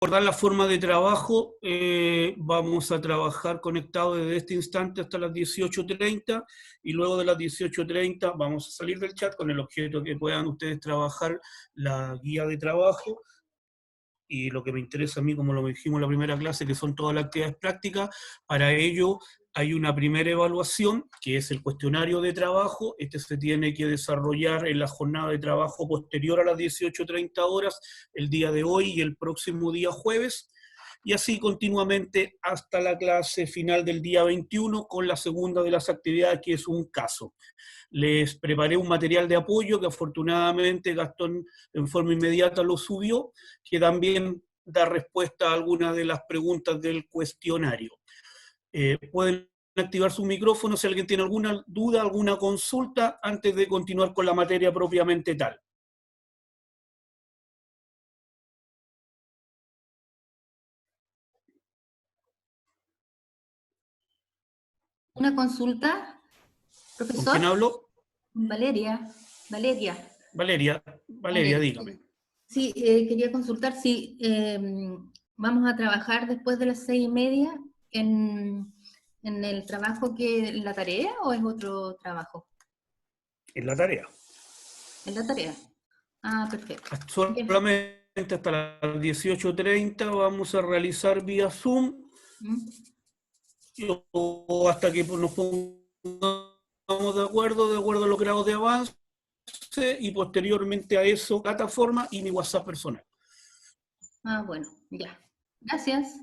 Recordar la forma de trabajo, vamos a trabajar conectados desde este instante hasta las 18:30 y luego de las 18:30 vamos a salir del chat con el objeto que puedan ustedes trabajar la guía de trabajo y lo que me interesa a mí, como lo dijimos en la primera clase, que son todas las actividades prácticas. Para ello hay una primera evaluación, que es el cuestionario de trabajo. Este se tiene que desarrollar en la jornada de trabajo posterior a las 18:30 horas, el día de hoy y el próximo día jueves, y así continuamente hasta la clase final del día 21, con la segunda de las actividades, que es un caso. Les preparé un material de apoyo que afortunadamente Gastón en forma inmediata lo subió, que también da respuesta a algunas de las preguntas del cuestionario. Pueden activar su micrófono si alguien tiene alguna duda, alguna consulta, antes de continuar con la materia propiamente tal. Una consulta, profesor. ¿Con quién hablo? Valeria. Valeria, dígame. Sí, quería consultar si vamos a trabajar después de las 6:30 en el trabajo en la tarea, ¿o es otro trabajo? En la tarea. En la tarea. Ah, perfecto. Solamente hasta las 18:30 vamos a realizar vía Zoom, o hasta que nos pongamos de acuerdo a los grados de avance, y posteriormente a eso, plataforma y mi WhatsApp personal. Ah, bueno, ya. Gracias.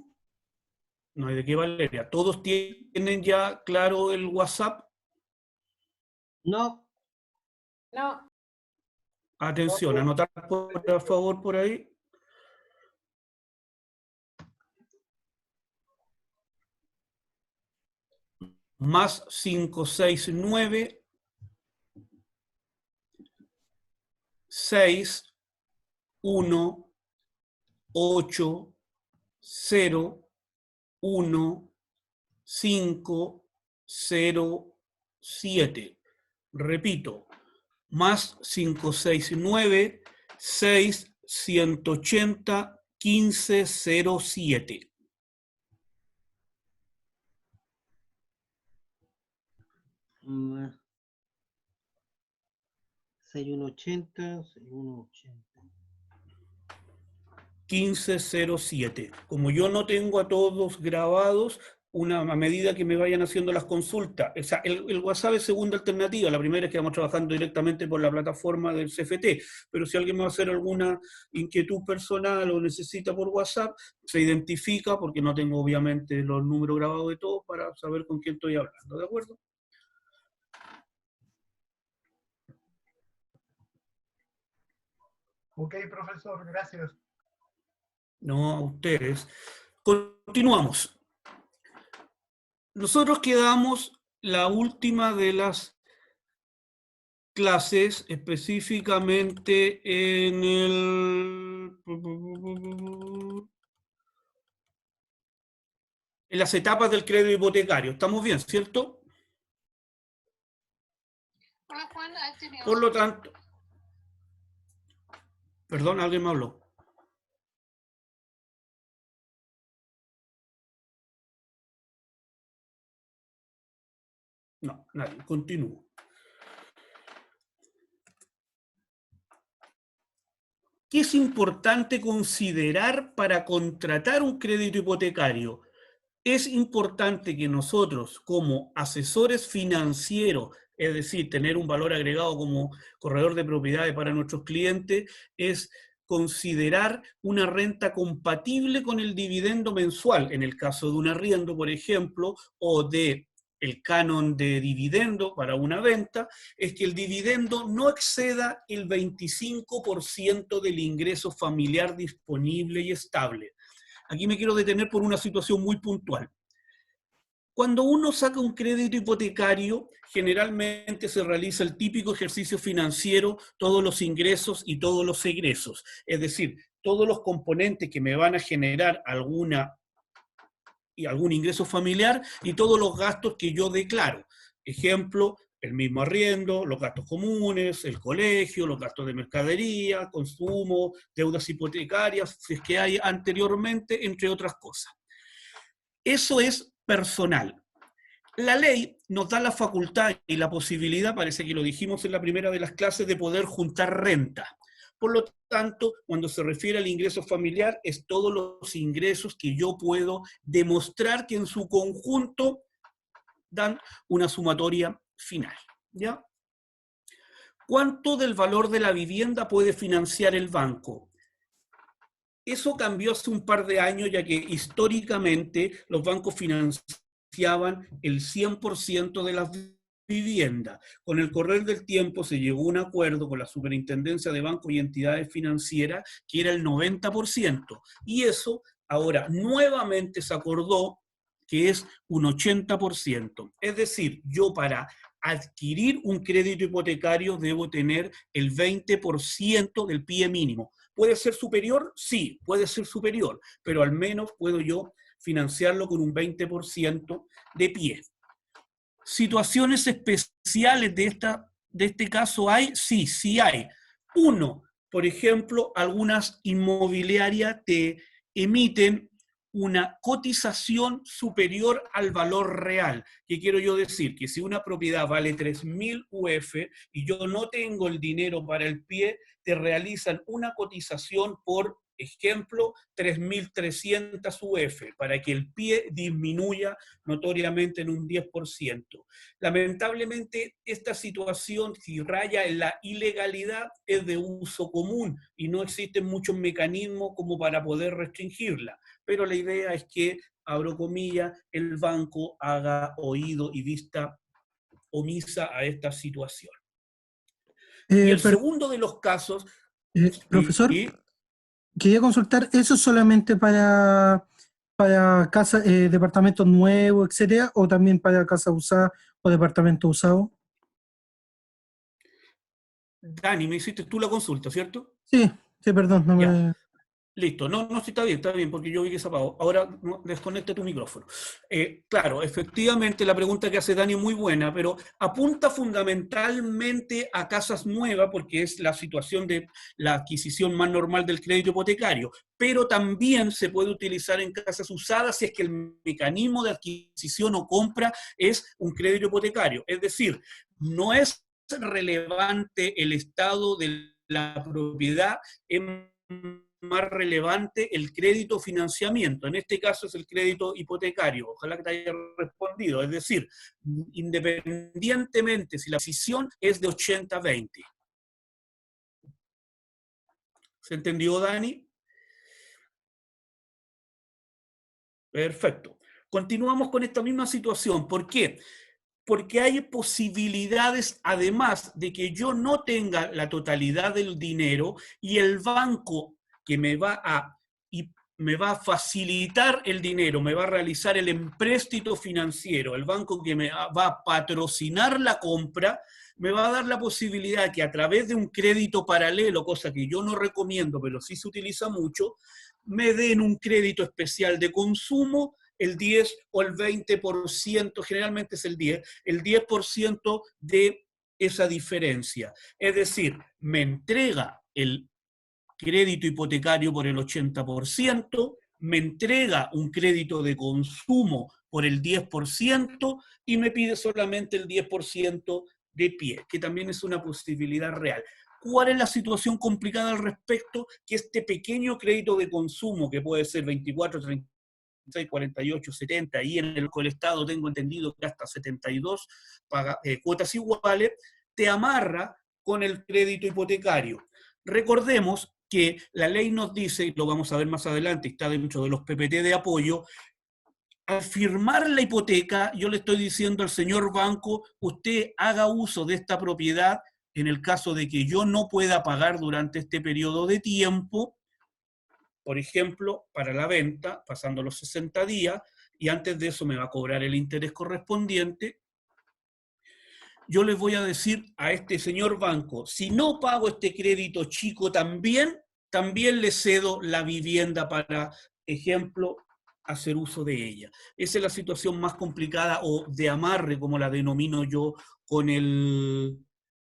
No hay de qué, Valeria. ¿Todos tienen ya claro el WhatsApp? No. Atención, anotar por favor por ahí. Más 569 6 1 8 0 1 5 0 7. Repito, más 569 6 180 15 07. Más 6180, 6180. 1507. Como yo no tengo a todos grabados, a medida que me vayan haciendo las consultas, o sea, el WhatsApp es segunda alternativa, la primera es que vamos trabajando directamente por la plataforma del CFT, pero si alguien va a hacer alguna inquietud personal o necesita por WhatsApp, se identifica, porque no tengo obviamente los números grabados de todos para saber con quién estoy hablando, ¿de acuerdo? Ok, profesor, gracias. No, a ustedes. Continuamos. Nosotros quedamos la última de las clases, específicamente en las etapas del crédito hipotecario. ¿Estamos bien, cierto? Por lo tanto, perdón, alguien me habló. No, nadie, continúo. ¿Qué es importante considerar para contratar un crédito hipotecario? Es importante que nosotros, como asesores financieros, es decir, tener un valor agregado como corredor de propiedades para nuestros clientes, es considerar una renta compatible con el dividendo mensual, en el caso de un arriendo, por ejemplo, o de el canon de dividendo para una venta, es que el dividendo no exceda el 25% del ingreso familiar disponible y estable. Aquí me quiero detener por una situación muy puntual. Cuando uno saca un crédito hipotecario, generalmente se realiza el típico ejercicio financiero, todos los ingresos y todos los egresos. Es decir, todos los componentes que me van a generar algún ingreso familiar y todos los gastos que yo declaro. Ejemplo, el mismo arriendo, los gastos comunes, el colegio, los gastos de mercadería, consumo, deudas hipotecarias, si es que hay anteriormente, entre otras cosas. Eso es personal. La ley nos da la facultad y la posibilidad, parece que lo dijimos en la primera de las clases, de poder juntar renta. Por lo tanto, cuando se refiere al ingreso familiar, es todos los ingresos que yo puedo demostrar que en su conjunto dan una sumatoria final, ¿ya? ¿Cuánto del valor de la vivienda puede financiar el banco? Eso cambió hace un par de años, ya que históricamente los bancos financiaban el 100% de las viviendas. Con el correr del tiempo se llegó a un acuerdo con la Superintendencia de Bancos y Entidades Financieras que era el 90%. Y eso ahora nuevamente se acordó que es un 80%. Es decir, yo para adquirir un crédito hipotecario debo tener el 20% del pie mínimo. ¿Puede ser superior? Sí, puede ser superior, pero al menos puedo yo financiarlo con un 20% de pie. ¿Situaciones especiales de este caso hay? Sí, sí hay. Uno, por ejemplo, algunas inmobiliarias te emiten una cotización superior al valor real. ¿Qué quiero yo decir? Que si una propiedad vale 3.000 UF y yo no tengo el dinero para el pie, te realizan una cotización por ejemplo, 3.300 UF, para que el pie disminuya notoriamente en un 10%. Lamentablemente, esta situación, si raya en la ilegalidad, es de uso común y no existen muchos mecanismos como para poder restringirla. Pero la idea es que, abro comillas, el banco haga oído y vista omisa a esta situación. Y el segundo de los casos... profesor, quería consultar, ¿eso solamente para casa, departamentos nuevos, etcétera, o también para casa usada o departamento usado? Dani, me hiciste tú la consulta, ¿cierto? Sí, perdón, no me... Listo, no, sí está bien, porque yo vi que se apagó. Ahora desconecta tu micrófono. Claro, efectivamente la pregunta que hace Dani es muy buena, pero apunta fundamentalmente a casas nuevas, porque es la situación de la adquisición más normal del crédito hipotecario, pero también se puede utilizar en casas usadas si es que el mecanismo de adquisición o compra es un crédito hipotecario. Es decir, no es relevante el estado de la propiedad en más relevante el crédito financiamiento. En este caso es el crédito hipotecario. Ojalá que te haya respondido. Es decir, independientemente si la decisión es de 80-20. ¿Se entendió, Dani? Perfecto. Continuamos con esta misma situación. ¿Por qué? Porque hay posibilidades, además de que yo no tenga la totalidad del dinero y el banco que me va a facilitar el dinero, me va a realizar el empréstito financiero, el banco que me va a patrocinar la compra, me va a dar la posibilidad que a través de un crédito paralelo, cosa que yo no recomiendo, pero sí se utiliza mucho, me den un crédito especial de consumo, el 10 o el 20%, generalmente es el 10% de esa diferencia. Es decir, me entrega el crédito hipotecario por el 80%, me entrega un crédito de consumo por el 10% y me pide solamente el 10% de pie, que también es una posibilidad real. ¿Cuál es la situación complicada al respecto? Que este pequeño crédito de consumo, que puede ser 24, 36, 48, 70, y en el Estado tengo entendido que hasta 72 cuotas iguales, te amarra con el crédito hipotecario. Recordemos que la ley nos dice, y lo vamos a ver más adelante, está dentro de los PPT de apoyo, al firmar la hipoteca, yo le estoy diciendo al señor banco, usted haga uso de esta propiedad en el caso de que yo no pueda pagar durante este periodo de tiempo, por ejemplo, para la venta, pasando los 60 días, y antes de eso me va a cobrar el interés correspondiente. Yo les voy a decir a este señor banco, si no pago este crédito chico también le cedo la vivienda para, ejemplo, hacer uso de ella. Esa es la situación más complicada o de amarre, como la denomino yo, con el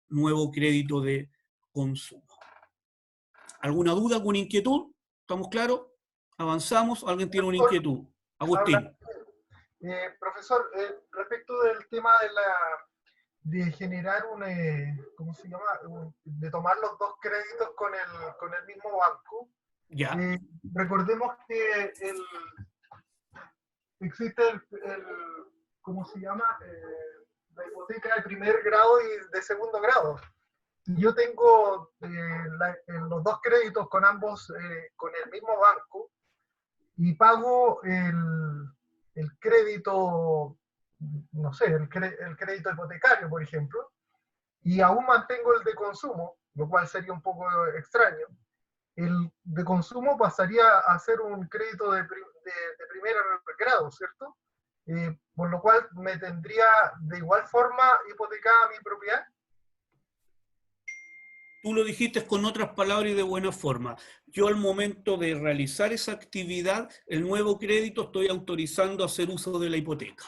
nuevo crédito de consumo. ¿Alguna duda, alguna inquietud? ¿Estamos claros? ¿Avanzamos? ¿Alguien tiene una inquietud? Agustín. Profesor, respecto del tema de generar un, ¿cómo se llama? De tomar los dos créditos con el mismo banco. Ya. Recordemos que existe ¿cómo se llama? La hipoteca de primer grado y de segundo grado. Yo tengo los dos créditos con ambos, con el mismo banco, y pago el crédito, no sé, el crédito hipotecario, por ejemplo, y aún mantengo el de consumo, lo cual sería un poco extraño. El de consumo pasaría a ser un crédito de primer grado, ¿cierto? Por lo cual me tendría de igual forma hipotecada mi propiedad. Tú lo dijiste con otras palabras y de buena forma. Yo al momento de realizar esa actividad, el nuevo crédito, estoy autorizando a hacer uso de la hipoteca.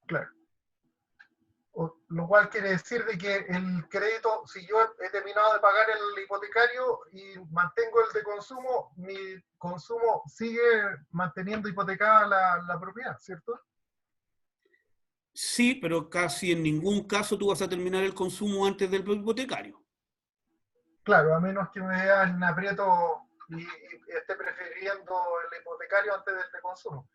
Claro. Lo cual quiere decir de que el crédito, si yo he terminado de pagar el hipotecario y mantengo el de consumo, mi consumo sigue manteniendo hipotecada la propiedad, ¿cierto? Sí, pero casi en ningún caso tú vas a terminar el consumo antes del hipotecario. Claro, a menos que me vea en aprieto y esté prefiriendo el hipotecario antes del de consumo.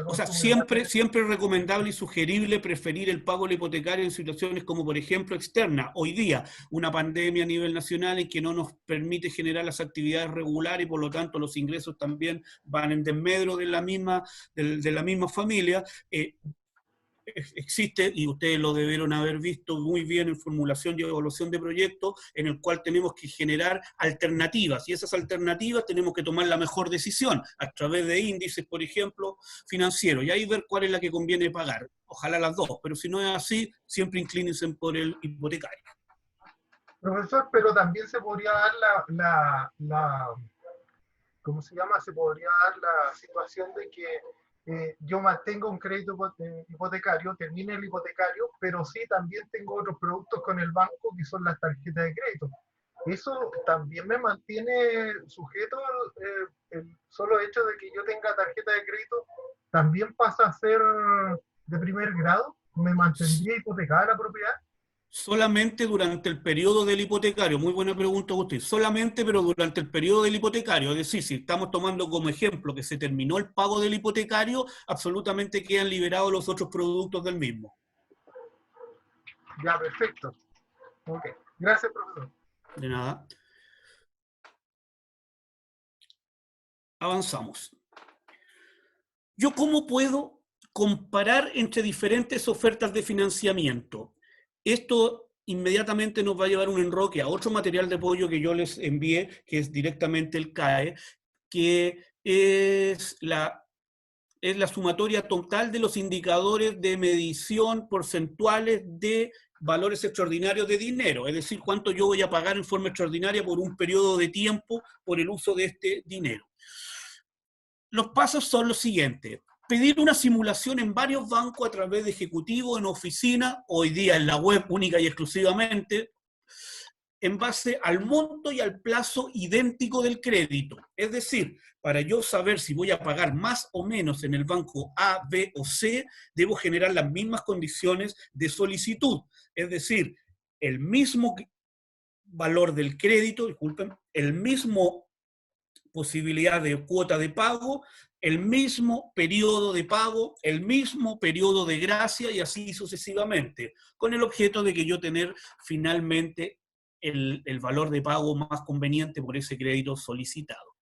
O sea, siempre es recomendable y sugerible preferir el pago del hipotecario en situaciones como, por ejemplo, externa. Hoy día, una pandemia a nivel nacional en que no nos permite generar las actividades regulares y por lo tanto los ingresos también van en desmedro de la misma familia. Existe, y ustedes lo debieron haber visto muy bien en formulación y evaluación de proyectos, en el cual tenemos que generar alternativas, y esas alternativas tenemos que tomar la mejor decisión, a través de índices, por ejemplo, financieros, y ahí ver cuál es la que conviene pagar. Ojalá las dos, pero si no es así, siempre inclínense por el hipotecario. Profesor, pero también se podría dar ¿cómo se llama? Se podría dar la situación de que yo mantengo un crédito hipotecario, termine el hipotecario, pero sí también tengo otros productos con el banco que son las tarjetas de crédito. Eso también me mantiene sujeto el solo hecho de que yo tenga tarjeta de crédito, también pasa a ser de primer grado, me mantendría hipotecada la propiedad. Solamente durante el periodo del hipotecario, muy buena pregunta, Agustín, solamente pero durante el periodo del hipotecario, es decir, si estamos tomando como ejemplo que se terminó el pago del hipotecario, absolutamente quedan liberados los otros productos del mismo. Ya, perfecto. Ok, gracias, profesor. De nada. Avanzamos. ¿Yo cómo puedo comparar entre diferentes ofertas de financiamiento? Esto inmediatamente nos va a llevar un enroque a otro material de apoyo que yo les envié, que es directamente el CAE, que es la sumatoria total de los indicadores de medición porcentuales de valores extraordinarios de dinero, es decir, cuánto yo voy a pagar en forma extraordinaria por un periodo de tiempo por el uso de este dinero. Los pasos son los siguientes. Pedir una simulación en varios bancos a través de ejecutivo, en oficina, hoy día en la web única y exclusivamente, en base al monto y al plazo idéntico del crédito. Es decir, para yo saber si voy a pagar más o menos en el banco A, B o C, debo generar las mismas condiciones de solicitud. Es decir, el mismo valor del crédito, disculpen, el mismo posibilidad de cuota de pago, el mismo periodo de pago, el mismo periodo de gracia y así sucesivamente, con el objeto de que yo tener finalmente el valor de pago más conveniente por ese crédito solicitado.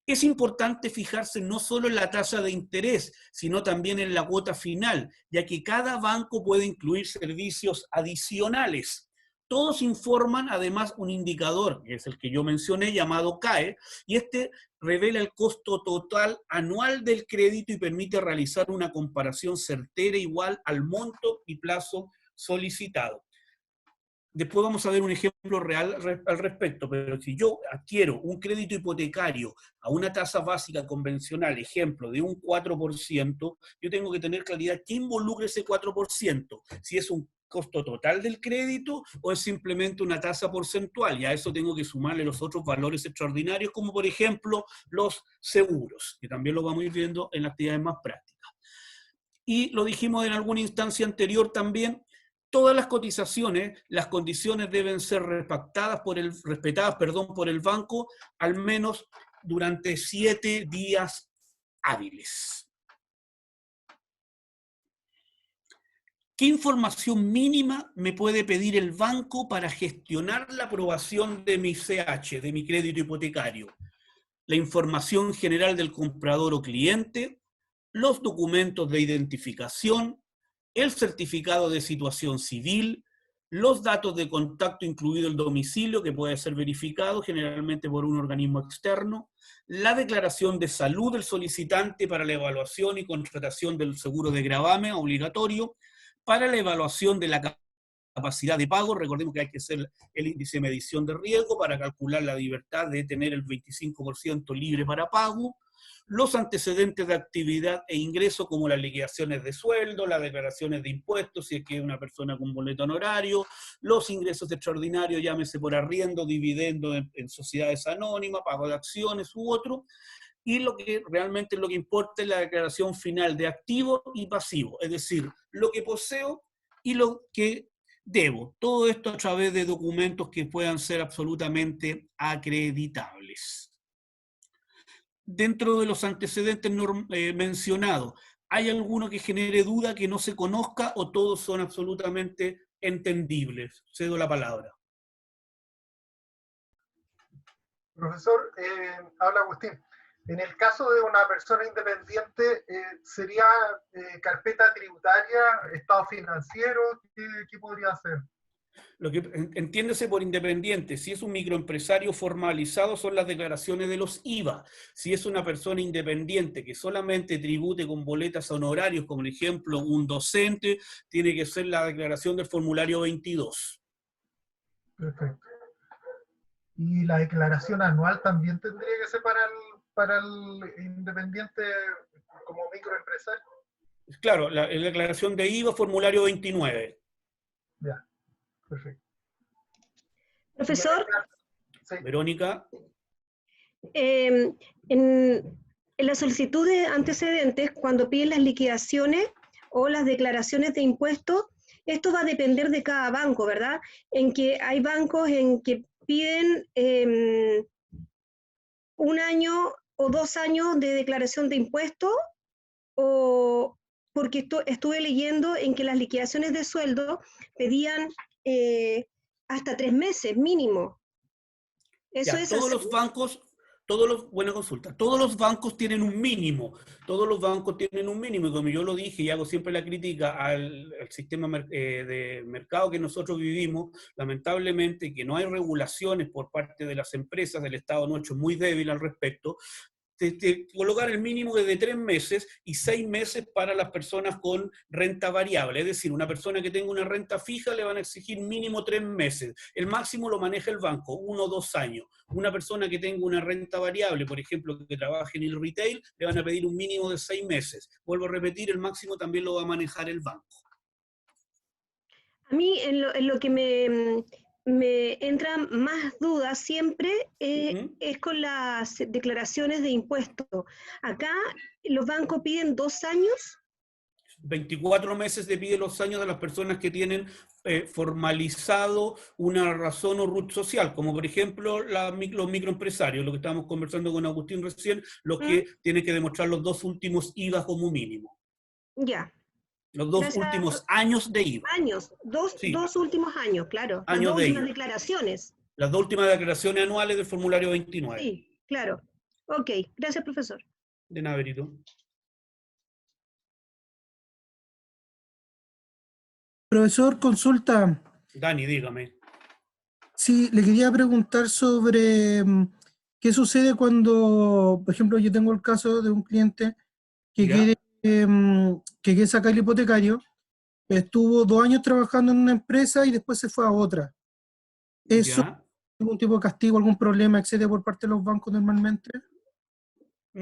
Es importante fijarse no solo en la tasa de interés, sino también en la cuota final, ya que cada banco puede incluir servicios adicionales. Todos informan además un indicador, que es el que yo mencioné, llamado CAE, y este revela el costo total anual del crédito y permite realizar una comparación certera igual al monto y plazo solicitado. Después vamos a ver un ejemplo real al respecto, pero si yo adquiero un crédito hipotecario a una tasa básica convencional, ejemplo, de un 4%, yo tengo que tener claridad qué involucra ese 4%, si es un costo total del crédito o es simplemente una tasa porcentual, y a eso tengo que sumarle los otros valores extraordinarios, como por ejemplo los seguros, que también lo vamos a ir viendo en actividades más prácticas. Y lo dijimos en alguna instancia anterior también, todas las cotizaciones, las condiciones deben ser respetadas por el banco al menos durante 7 días hábiles. ¿Qué información mínima me puede pedir el banco para gestionar la aprobación de mi CH, de mi crédito hipotecario? La información general del comprador o cliente, los documentos de identificación, el certificado de situación civil, los datos de contacto incluido el domicilio, que puede ser verificado generalmente por un organismo externo, la declaración de salud del solicitante para la evaluación y contratación del seguro de gravamen obligatorio, para la evaluación de la capacidad de pago, recordemos que hay que hacer el índice de medición de riesgo para calcular la libertad de tener el 25% libre para pago, los antecedentes de actividad e ingreso como las liquidaciones de sueldo, las declaraciones de impuestos, si es que es una persona con boleto honorario, los ingresos extraordinarios, llámese por arriendo, dividendo en sociedades anónimas, pago de acciones u otro, y lo que realmente lo que importa es la declaración final de activo y pasivo, es decir, lo que poseo y lo que debo. Todo esto a través de documentos que puedan ser absolutamente acreditables. Dentro de los antecedentes mencionados, ¿hay alguno que genere duda, que no se conozca, o todos son absolutamente entendibles? Cedo la palabra. Profesor, habla Agustín. En el caso de una persona independiente, ¿sería carpeta tributaria, estado financiero? ¿Qué podría ser? Lo que entiéndese por independiente, si es un microempresario formalizado, son las declaraciones de los IVA. Si es una persona independiente que solamente tribute con boletas honorarios, como por ejemplo un docente, tiene que ser la declaración del formulario 22. Perfecto. ¿Y la declaración anual también tendría que ser para el independiente como microempresario? Claro, la declaración de IVA, formulario 29. Ya, perfecto. Profesor, Sí. Verónica. en la solicitud de antecedentes, cuando piden las liquidaciones o las declaraciones de impuestos, esto va a depender de cada banco, ¿verdad? En que hay bancos en que piden 1 año o 2 años de declaración de impuestos, o porque estuve leyendo en que las liquidaciones de sueldo pedían hasta 3 meses mínimo. Eso Ya, es todos así. los bancos, buena consulta, todos los bancos tienen un mínimo, y como yo lo dije y hago siempre la crítica al sistema de mercado que nosotros vivimos, lamentablemente que no hay regulaciones por parte de las empresas, del Estado nuestro es muy débil al respecto, colocar el mínimo de 3 meses y 6 meses para las personas con renta variable. Es decir, una persona que tenga una renta fija le van a exigir mínimo 3 meses. El máximo lo maneja el banco, 1 o 2 años. Una persona que tenga una renta variable, por ejemplo, que trabaje en el retail, le van a pedir un mínimo de 6 meses. Vuelvo a repetir, el máximo también lo va a manejar el banco. A mí en lo que me entran más dudas siempre es con las declaraciones de impuestos. Acá los bancos piden 2 años. 24 meses le pide los años a las personas que tienen formalizado una razón o RUT social, como por ejemplo los microempresarios, lo que estábamos conversando con Agustín recién, los que tienen que demostrar los 2 últimos IVA como mínimo. Ya. Los 2 últimos años de IVA. Años, dos últimos años, claro. Años las 2 de últimas IVA. Declaraciones. Las 2 últimas declaraciones anuales del formulario 29. Sí, claro. Ok, gracias, profesor. De nada, Berito. Profesor, consulta. Dani, dígame. Sí, le quería preguntar sobre qué sucede cuando, por ejemplo, yo tengo el caso de un cliente que quiere sacar el hipotecario, estuvo 2 años trabajando en una empresa y después se fue a otra. ¿Eso ¿Ya? algún tipo de castigo, algún problema, etcétera, por parte de los bancos normalmente?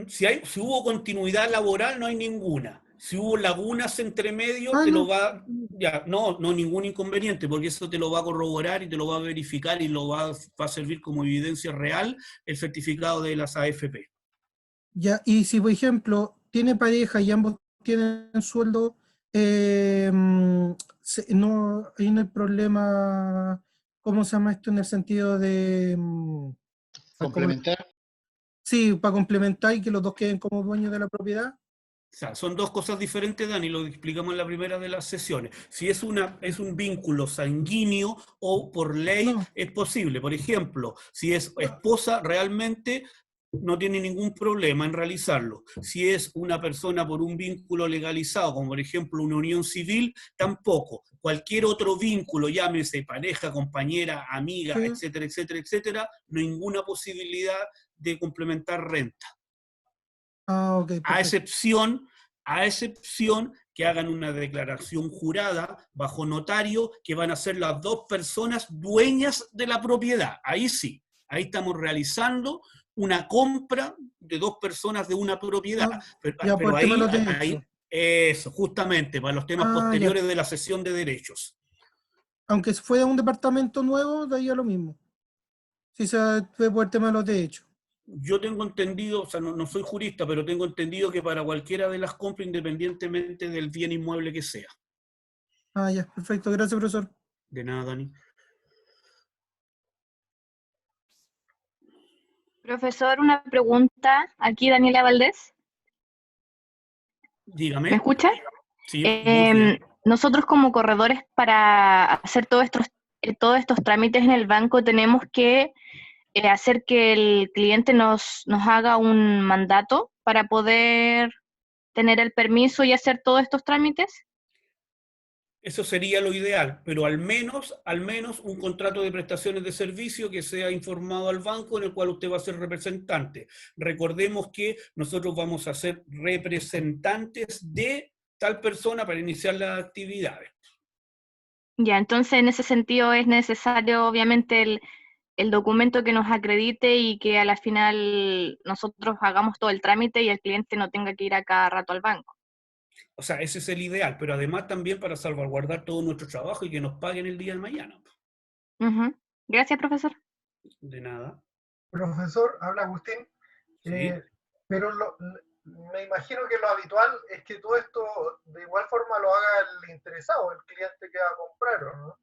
Si hubo continuidad laboral, no hay ninguna. Si hubo lagunas entre medio, Ah, te lo no. va, ya, no ningún inconveniente, porque eso te lo va a corroborar y te lo va a verificar y va a servir como evidencia real el certificado de las AFP. Ya, y si por ejemplo tiene pareja y ambos tienen sueldo, no, ahí no hay problema, ¿cómo se llama esto en el sentido de Complementar. sí, para complementar y que los dos queden como dueños de la propiedad? O sea, son dos cosas diferentes, Dani, lo explicamos en la primera de las sesiones. Si es un vínculo sanguíneo o por ley, No, es posible. Por ejemplo, si es esposa, realmente no tiene ningún problema en realizarlo. Si es una persona por un vínculo legalizado, como por ejemplo una unión civil, tampoco. Cualquier otro vínculo, llámese pareja, compañera, amiga, sí. etcétera, etcétera, etcétera, ninguna posibilidad de complementar renta. Ah, ok, A perfecto. excepción que hagan una declaración jurada bajo notario que van a ser las dos personas dueñas de la propiedad. Ahí sí, ahí estamos realizando una compra de dos personas de una propiedad. Ah, ya por Pero el tema de ahí, los derechos. eso, justamente, para los temas Ah, ya. posteriores de la cesión de derechos. Aunque fuera un departamento nuevo, daría lo mismo. Si se ve por el tema de los derechos. Yo tengo entendido, o sea, no soy jurista, pero tengo entendido que para cualquiera de las compras, independientemente del bien inmueble que sea. Ah, ya, perfecto. Gracias, profesor. De nada, Dani. Profesor, una pregunta. Aquí Daniela Valdés. ¿Me Dígame. escucha? Sí, muy bien. Nosotros como corredores para hacer todos estos trámites en el banco tenemos que hacer que el cliente nos haga un mandato para poder tener el permiso y hacer todos estos trámites. Eso sería lo ideal, pero al menos un contrato de prestaciones de servicio que sea informado al banco en el cual usted va a ser representante. Recordemos que nosotros vamos a ser representantes de tal persona para iniciar las actividades. Ya, entonces en ese sentido es necesario obviamente el documento que nos acredite y que a la final nosotros hagamos todo el trámite y el cliente no tenga que ir a cada rato al banco. O sea, ese es el ideal, pero además también para salvaguardar todo nuestro trabajo y que nos paguen el día de mañana. Ujú. Gracias, profesor. De nada. Profesor, habla Agustín. ¿Sí? Pero me imagino que lo habitual es que todo esto de igual forma lo haga el interesado, el cliente que va a comprar, ¿o no?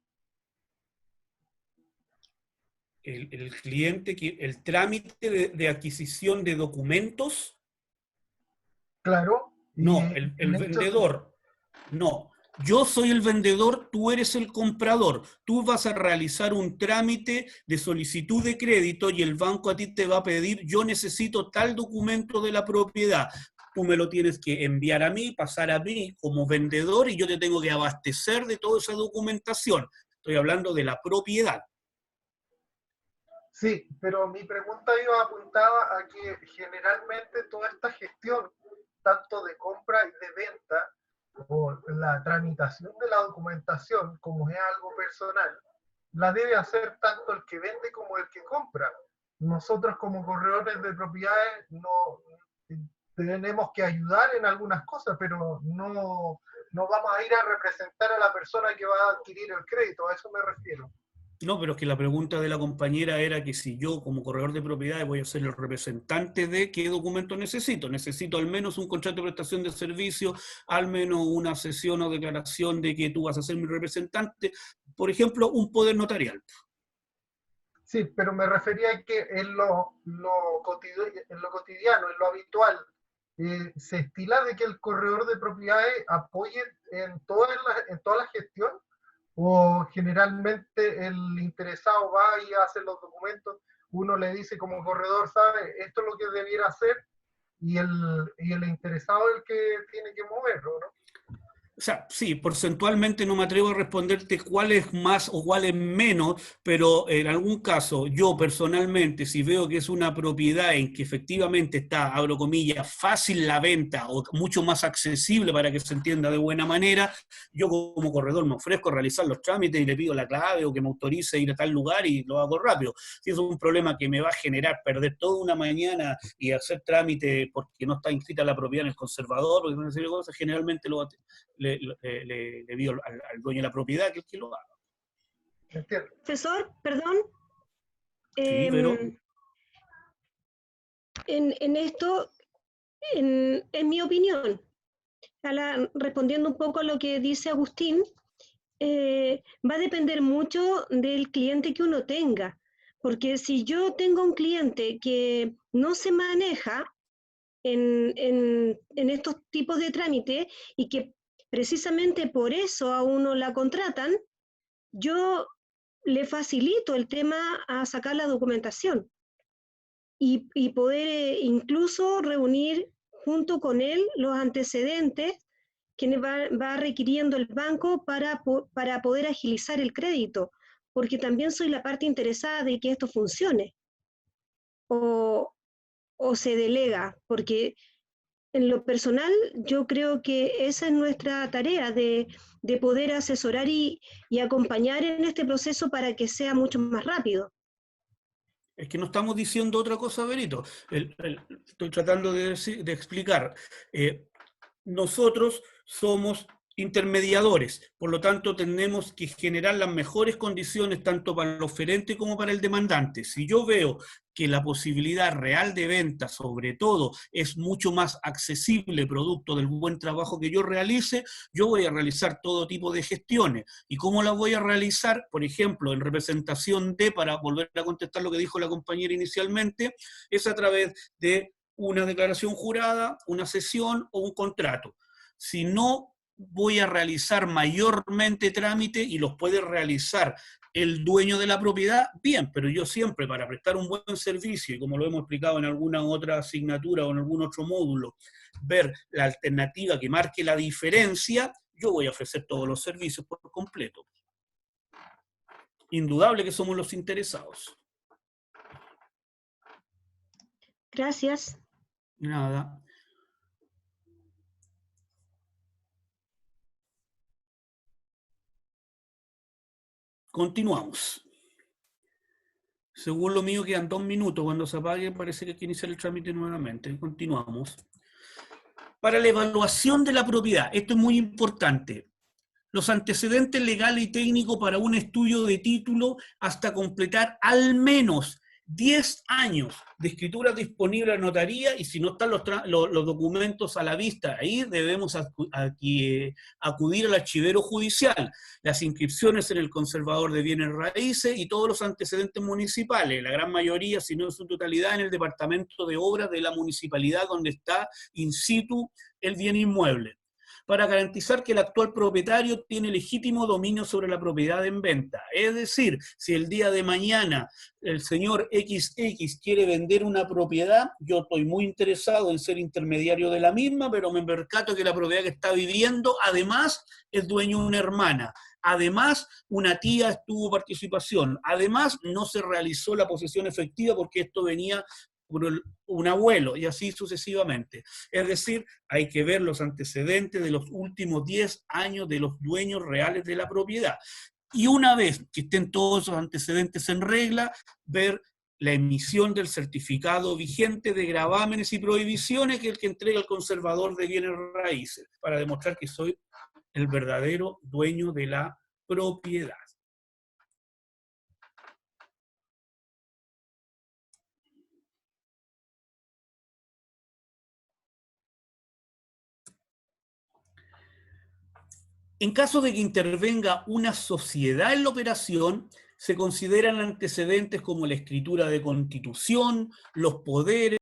El cliente, el trámite de adquisición de documentos. Claro. No, Y el el hecho, vendedor. No. Yo soy el vendedor, tú eres el comprador. Tú vas a realizar un trámite de solicitud de crédito y el banco a ti te va a pedir, yo necesito tal documento de la propiedad. Tú me lo tienes que enviar a mí, pasar a mí como vendedor y yo te tengo que abastecer de toda esa documentación. Estoy hablando de la propiedad. sí, pero mi pregunta iba apuntada a que generalmente toda esta gestión, tanto de compra y de venta, o la tramitación de la documentación, como es algo personal, la debe hacer tanto el que vende como el que compra. Nosotros como corredores de propiedades no tenemos que ayudar en algunas cosas, pero no vamos a ir a representar a la persona que va a adquirir el crédito, a eso me refiero. No, pero es que la pregunta de la compañera era que si yo como corredor de propiedades voy a ser el representante de qué documento necesito. Necesito al menos un contrato de prestación de servicio, al menos una sesión o declaración de que tú vas a ser mi representante, por ejemplo, un poder notarial. Sí, pero me refería a que en lo cotidiano, en lo habitual, se estila de que el corredor de propiedades apoye en toda la gestión, o generalmente el interesado va y hace los documentos, uno le dice como corredor, sabe, esto es lo que debiera hacer, y el interesado es el que tiene que moverlo, ¿no? O sea, sí, porcentualmente no me atrevo a responderte cuál es más o cuál es menos, pero en algún caso, yo personalmente, si veo que es una propiedad en que efectivamente está, abro comillas, fácil la venta o mucho más accesible para que se entienda de buena manera, yo como corredor me ofrezco a realizar los trámites y le pido la clave o que me autorice a ir a tal lugar y lo hago rápido. Si es un problema que me va a generar perder toda una mañana y hacer trámite porque no está inscrita la propiedad en el conservador, porque una serie de cosas, generalmente le pido al dueño de la propiedad que es quien lo haga. Entiendo. Profesor, perdón. Sí, pero... En esto, en mi opinión, respondiendo un poco a lo que dice Agustín, va a depender mucho del cliente que uno tenga, porque si yo tengo un cliente que no se maneja en estos tipos de trámites y que precisamente por eso a uno la contratan, yo le facilito el tema a sacar la documentación y poder incluso reunir junto con él los antecedentes que va requiriendo el banco para poder agilizar el crédito, porque también soy la parte interesada de que esto funcione. O se delega, porque en lo personal yo creo que esa es nuestra tarea de poder asesorar y acompañar en este proceso para que sea mucho más rápido. Es que no estamos diciendo otra cosa, Benito. Estoy tratando de explicar. Nosotros somos intermediadores, por lo tanto tenemos que generar las mejores condiciones tanto para el oferente como para el demandante. Si yo veo que la posibilidad real de venta, sobre todo, es mucho más accesible producto del buen trabajo que yo realice, yo voy a realizar todo tipo de gestiones. ¿Y cómo las voy a realizar? Por ejemplo, en representación de, para volver a contestar lo que dijo la compañera inicialmente, es a través de una declaración jurada, una cesión o un contrato. Si no voy a realizar mayormente trámite y los puede realizar el dueño de la propiedad, bien, pero yo siempre para prestar un buen servicio, y como lo hemos explicado en alguna otra asignatura o en algún otro módulo, ver la alternativa que marque la diferencia, yo voy a ofrecer todos los servicios por completo. Indudable que somos los interesados. Gracias. Nada. Continuamos. Según lo mío quedan 2 minutos. Cuando se apague parece que hay que iniciar el trámite nuevamente. Continuamos. Para la evaluación de la propiedad, esto es muy importante. Los antecedentes legales y técnicos para un estudio de título hasta completar al menos 10 años de escritura disponible a notaría, y si no están los documentos a la vista, ahí debemos acudir al archivero judicial, las inscripciones en el conservador de bienes raíces y todos los antecedentes municipales, la gran mayoría, si no en su totalidad, en el departamento de obras de la municipalidad donde está in situ el bien inmueble, para garantizar que el actual propietario tiene legítimo dominio sobre la propiedad en venta. Es decir, si el día de mañana el señor XX quiere vender una propiedad, yo estoy muy interesado en ser intermediario de la misma, pero me percato que la propiedad que está viviendo, además, es dueño de una hermana. Además, una tía tuvo participación. Además, no se realizó la posesión efectiva porque esto venía por un abuelo, y así sucesivamente. Es decir, hay que ver los antecedentes de los últimos 10 años de los dueños reales de la propiedad. Y una vez que estén todos esos antecedentes en regla, ver la emisión del certificado vigente de gravámenes y prohibiciones, que es el que entrega el conservador de bienes raíces, para demostrar que soy el verdadero dueño de la propiedad. En caso de que intervenga una sociedad en la operación, se consideran antecedentes como la escritura de constitución, los poderes,